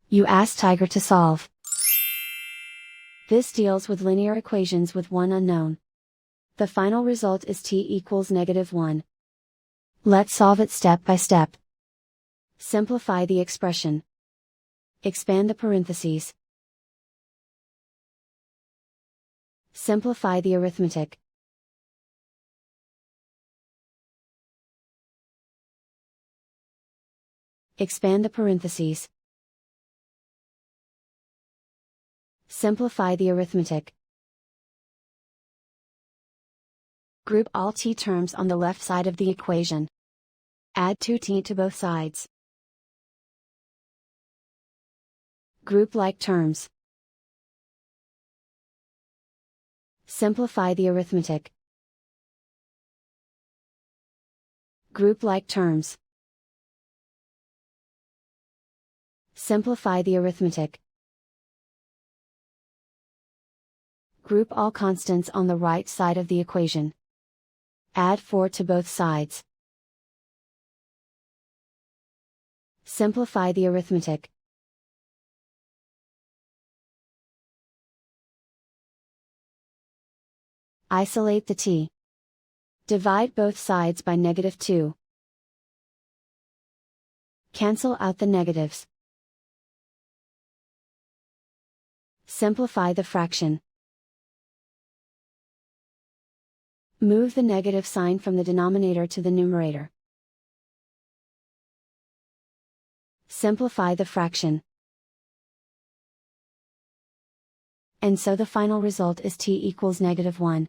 You ask Tiger to solve. This deals with linear equations with one unknown. The final result is t equals -1. Let's solve it step by step. Simplify the expression. Expand the parentheses. Simplify the arithmetic. Expand the parentheses. Simplify the arithmetic. Group all t terms on the left side of the equation. Add 2t to both sides. Group like terms. Simplify the arithmetic. Group like terms. Simplify the arithmetic. Group all constants on the right side of the equation. Add 4 to both sides. Simplify the arithmetic. Isolate the t. Divide both sides by -2. Cancel out the negatives. Simplify the fraction. Move the negative sign from the denominator to the numerator. Simplify the fraction. And so the final result is t equals -1.